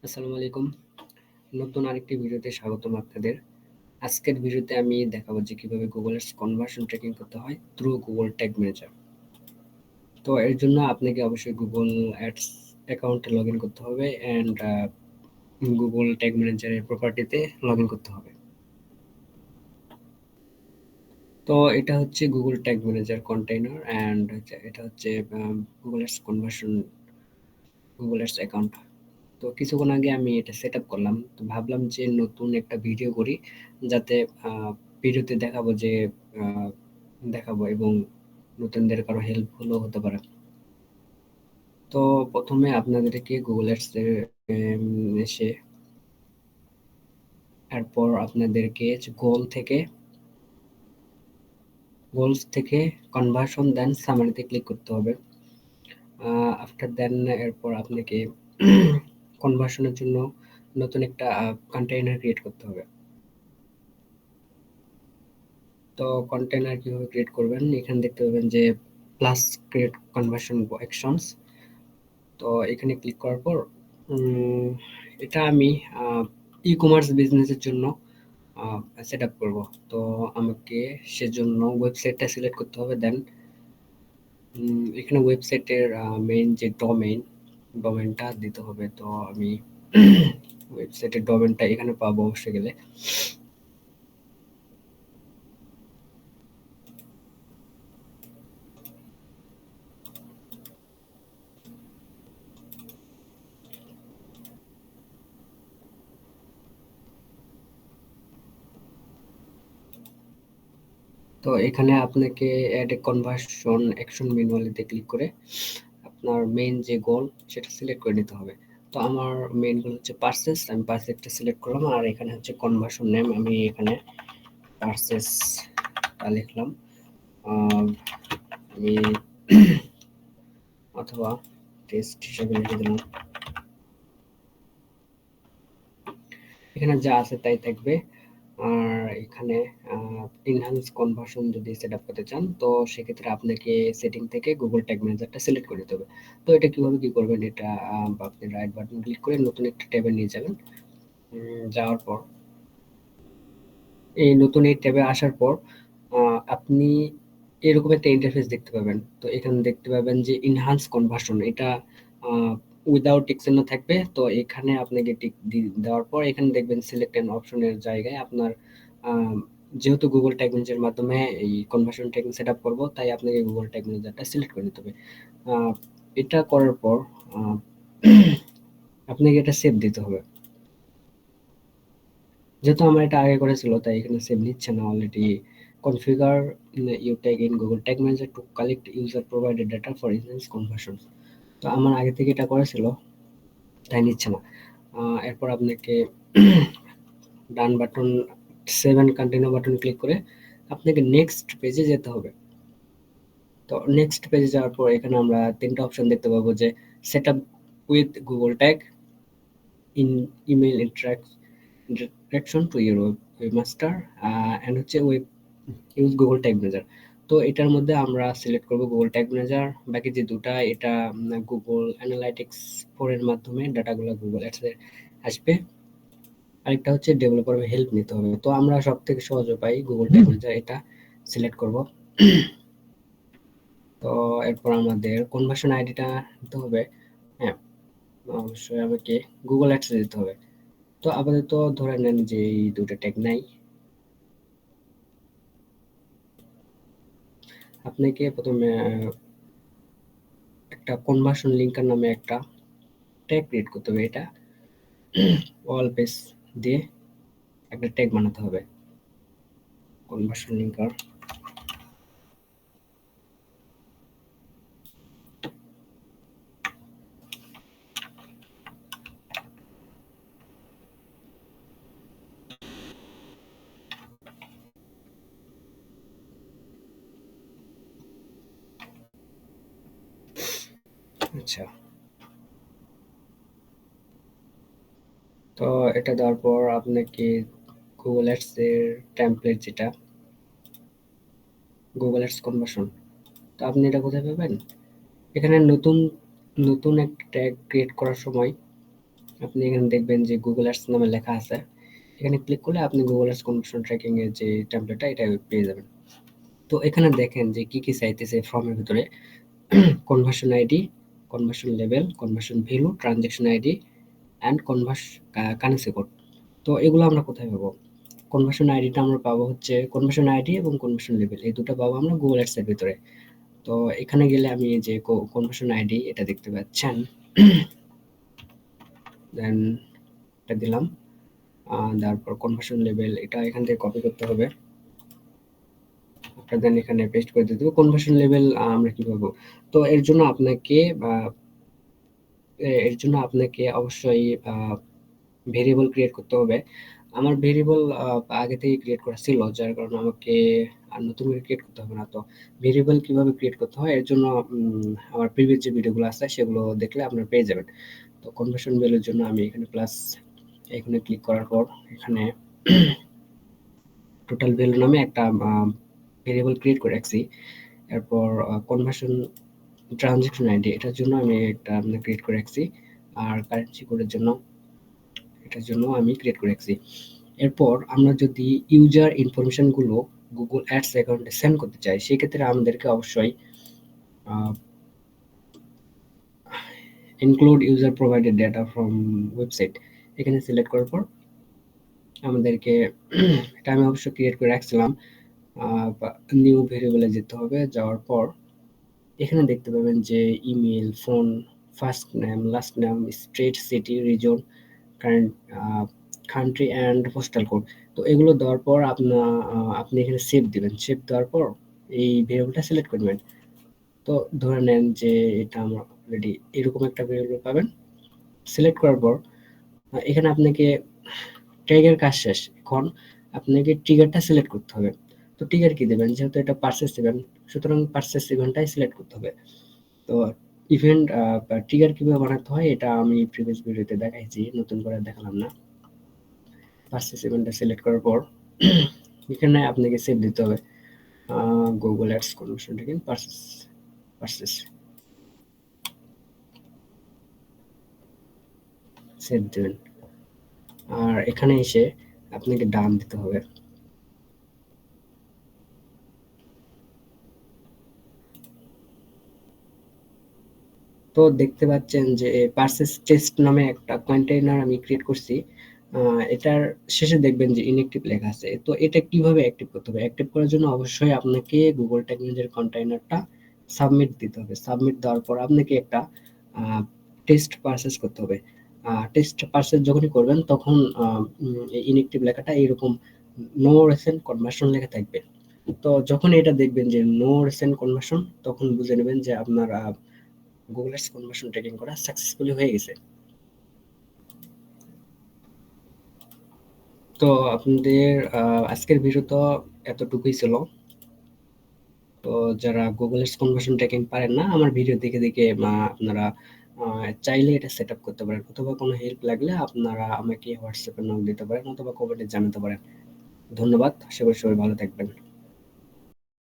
আসসালামু আলাইকুম। নতুন আরেকটি ভিডিওতে স্বাগতম আপনাদের। আজকের ভিডিওতে আমি দেখাবো যে কিভাবে Google Ads কনভার্সন ট্র্যাকিং করতে হয় থ্রু Google Tag Manager। তো এর জন্য আপনাকে অবশ্যই Google Ads অ্যাকাউন্টে লগইন করতে হবে অ্যান্ড Google Tag Manager এর প্রপার্টিতে লগইন করতে হবে। তো এটা হচ্ছে Google Tag Manager container and এটা হচ্ছে Google Ads conversion Google Ads account. তো কিছুক্ষণ আগে আমি এটা সেট আপ করলাম। তো ভাবলাম যে নতুন একটা ভিডিও করি, যাতে ভিডিওতে দেখাবো এবং নতুনদের কারো হেল্পফুলও হতে পারে। তো প্রথমে আপনাদেরকে গুগল অ্যাডস এসে এরপর আপনাদেরকে গোলস থেকে কনভার্সন দেন সামারিতে ক্লিক করতে হবে। আফটার দেন এরপর আপনাকে কনভার্সনের জন্য নতুন একটা কন্টেইনার ক্রিয়েট করতে হবে। তো কন্টেইনার কিভাবে ক্রিয়েট করবেন, এখানে দেখতে পাবেন যে প্লাস ক্রিয়েট কনভার্সন অ্যাকশনস। তো এখানে ক্লিক করার পর এটা আমি ই কমার্স বিজনেসের জন্য সেট আপ করবো। তো আমাকে সেজন্য ওয়েবসাইটটা সিলেক্ট করতে হবে। দেন এখানে ওয়েবসাইটের মেইন যে ডোমেইনটা দিতে হবে। তো আমি ওয়েবসাইটের ডোমেইনটা এখানে পাবো অবশ্যই গেলে। তো এখানে আপনাকে অ্যাড এ কনভার্সন অ্যাকশন ম্যানুয়ালিতে ক্লিক করে আপনার মেইন যে গোল সেটা সিলেক্ট করে নিতে হবে। তো আমার মেইন গোল হচ্ছে পারচেস, আমি পারচেসটা সিলেক্ট করলাম। আর এখানে হচ্ছে কনভার্সন নেম, আমি এখানে পারচেসটা লিখলাম। আমি অথবা টেস্ট হিসাবে লিখে দিলাম। এখানে যা আছে তাই থাকবে। আর এখানে ইনহ্যান্স কনভার্সন যদি সেট আপ করতে চান, তো সেক্ষেত্রে আপনাকে সেটিং থেকে গুগল ট্যাগ ম্যানেজারটা সিলেক্ট করে দিতে হবে। তো এটা কিভাবে কি করবেন, এটা আপনি রাইট বাটন ক্লিক করে নতুন একটা ট্যাবে নিয়ে যাবেন। যাওয়ার পর এই ট্যাবে আসার পর আপনি এরকম একটা ইন্টারফেস দেখতে পাবেন। তো এখানে দেখতে পাবেন যে ইনহ্যান্স কনভার্সন, এটা উইদাউট টিক চিহ্ন থাকবে। তো এখানে আপনাকে টিক দেওয়ার পর এখানে দেখবেন সিলেক্ট অ্যান অপশনের জায়গায় আপনার আহ, যেহেতু গুগল ট্যাগ ম্যানেজারের মাধ্যমে এই কনভার্সন ট্যাগিং সেট আপ করবো, তাই আপনাকে গুগল ট্যাগ ম্যানেজারটা সিলেক্ট করে নিতে হবে। আহ, এটা করার পর আহ, আপনাকে এটা সেভ দিতে হবে। যেহেতু আমার এটা আগে করেছিল, তাই এখানে সেভ নিচ্ছে না। Already configure you tag in Google tag manager to collect user provided data for instance conversion. তো আমার আগে থেকে এটা করেছিল, তাই নিচ্ছে না। এরপর আপনাকে ডান বাটন 7 কন্টিনিউ বাটন ক্লিক করে আপনাকে নেক্সট পেজে যেতে হবে। তো নেক্সট পেজে যাওয়ার পর এখানে আমরা তিনটা অপশন দেখতে পাবো, যে set up with Google tag, in email interaction to your webmaster, and হচ্ছে web use Google tag manager. তো এটার মধ্যে আমরা সিলেক্ট করব গুগল ট্যাগ ম্যানেজার। বাকি যে দুটা, এটা গুগল অ্যানালাইটিক্স 4 এর মাধ্যমে ডাটাগুলো গুগল অ্যাডসে আসবে। আরেকটা হচ্ছে ডেভেলপার হেল্প নিতে হবে। তো আমরা সব থেকে সহজ উপায় গুগল ট্যাগ ম্যানেজার, এটা সিলেক্ট করব। তো এরপর আমাদের কনভার্সন আইডিটা দিতে হবে। হ্যাঁ, অবশ্যই আমাকে গুগল অ্যাডসে দিতে হবে। তো আপাতত ধরে নেন যে এই দুটো ট্যাগ নাই। আপনাকে প্রথমে একটা কনভার্সন লিঙ্কার নামে একটা ট্যাগ ক্রিয়েট করতে হবে। এটা অল পেজ দিয়ে একটা ট্যাগ বানাতে হবে, কনভার্সন লিঙ্কার। আচ্ছা, তো এটা দেওয়ার পর আপনাকে গুগল অ্যাডস এর টেমপ্লেট, যেটা গুগল অ্যাডস কনভার্সন, তো আপনি এটা কোথায় পাবেন? এখানে নতুন নতুন একটা ট্যাগ ক্রিয়েট করার সময় আপনি এখানে দেখবেন যে গুগল অ্যাডস নামে লেখা আছে। এখানে ক্লিক করলে আপনি গুগল অ্যাডস কনভার্সন ট্র্যাকিং এর যে টেমপ্লেটটা এটা পেয়ে যাবেন। তো এখানে দেখেন যে কি কি চাইতেছে ফর্মের ভিতরে। Conversion ID, conversion level, conversion value, transaction ID and currency code. তো এগুলো আমরা কোথায় পাবো? কনভার্সন আইডিটা আমরা পাবো হচ্ছে কনভার্সন আইডি এবং কনভার্সন লেভেল, এই দুটো পাবো আমরা গুগল অ্যাডস এর ভিতরে। তো এখানে গেলে আমি এই যে কনভার্সন আইডি এটা দেখতে পাচ্ছেন। দেন এটা দিলাম। তারপর কনভার্সন লেভেল এটা এখান থেকে কপি করতে হবে। দেন এখানে পেস্ট করে দিতে হবে। কনভার্সন লেভেল আমরা কি পাবো? তো এর জন্য আপনাকে অবশ্যই ভেরিয়েবল ক্রিয়েট করতে হবে। আমার ভেরিয়েবল আগে থেকে ক্রিয়েট করা ছিল, যার কারণে আমাকে আর নতুন করে ক্রিয়েট করতে হবে না। তো ভেরিয়েবল কিভাবে ক্রিয়েট করতে হয় এর জন্য আমার প্রিভিয়াস যে ভিডিওগুলো আছে সেগুলো দেখলে আপনারা পেয়ে যাবেন। তো কনভার্সন ভ্যালুর জন্য আমি এখানে প্লাস এখানে ক্লিক করার পর এখানে টোটাল ভ্যালু নামে একটা ভেরিয়েবল ক্রিয়েট করে রাখছি। এরপর কনভার্সন ট্রানজ্যাকশন আইডি এটার জন্য আমি একটা ক্রিয়েট করে রাখছি। আর কারেন্সি কোডের জন্য এটার জন্য আমি ক্রিয়েট করে রাখছি। এরপর আমরা যদি ইউজার ইনফরমেশন গুলো গুগল অ্যাডস অ্যাকাউন্টে সেন্ড করতে চাই, সেক্ষেত্রে আমাদেরকে অবশ্যই include user provided data from website এখানে সিলেক্ট করার পর আমাদেরকে এটা আমি অবশ্য ক্রিয়েট করে রাখছিলাম। নিউ ভেরিয়েবলে যেতে হবে, যাওয়ার পর এখানে দেখতে পাবেন যে email, phone, first name, last name, state, city, reason, current country and postal code. তো এগুলো দেওয়ার পর আপনি এখানে সেভ দিবেন। সেভ দেওয়ার পর এই ভেরিয়েবলটা সিলেক্ট করবেন। তো ধরে নেন যে এটা আমরা অলরেডি এরকম একটা ভেরিয়েবল পাবেন। সিলেক্ট করার পর এখানে আপনাকে ট্যাগের কাজ শেষ। এখন আপনাকে ট্রিগারটা সিলেক্ট করতে হবে। তো ট্রিগার কি দেবেন? যেহেতু এটা পারচেজ ইভেন্ট, সুতরাং পারচেজ ইভেন্টটাই সিলেক্ট করতে হবে। তো ইভেন্ট ট্রিগার কিভাবে বানাতে হয় এটা আমি প্রিভিয়াস ভিডিওতে দেখাইছি, নতুন করে দেখালাম না। পারচেজ ইভেন্টটা সিলেক্ট করার পর এখানে আপনাকে সেভ দিতে হবে। গুগল অ্যাডস কনভার্সন থেকে পারচেজ পারচেজ সেভ দেবেন। আর এখানে এসে আপনাকে ডান দিতে হবে। তো দেখতে পাচ্ছেন যে পারচেজ টেস্ট নামে একটা কন্টেইনার আমি ক্রিয়েট করছি। এটার শেষে দেখবেন যে ইনঅ্যাক্টিভ লেখা আছে। তো এটা কিভাবে অ্যাক্টিভ করতে হবে? অ্যাক্টিভ করার জন্য অবশ্যই আপনাকে গুগল ট্যাগ ম্যানেজার কন্টেইনারটা সাবমিট দিতে হবে। সাবমিট দেওয়ার পর আপনাকে একটা টেস্ট পারচেজ করতে হবে। টেস্ট পারচেজ যখনই করবেন তখন এই ইনঅ্যাক্টিভ লেখাটা এরকম নো রিসেন্ট কনভার্সন লেখা থাকবে। তো যখন এটা দেখবেন যে নো রিসেন্ট কনভার্সন, তখন বুঝে নেবেন যে আপনার গুগল অ্যাডস কনভার্সন ট্র্যাকিং করা সাকসেসফুলি হয়ে গেছে। তো আপনাদের আজকের ভিডিও তো এতটুকুই ছিল। তো যারা গুগল অ্যাডস কনভার্সন ট্র্যাকিং পারেন না, আমার ভিডিও দেখে দেখে আপনারা চাইলে এটা সেট আপ করতে পারেন, অথবা কোনো হেল্প লাগলে আপনারা আমাকে হোয়াটসঅ্যাপে নক দিতে পারেন অথবা কমেন্টে জানাতে পারেন। ধন্যবাদ। আশা করি সবাই ভালো থাকবেন।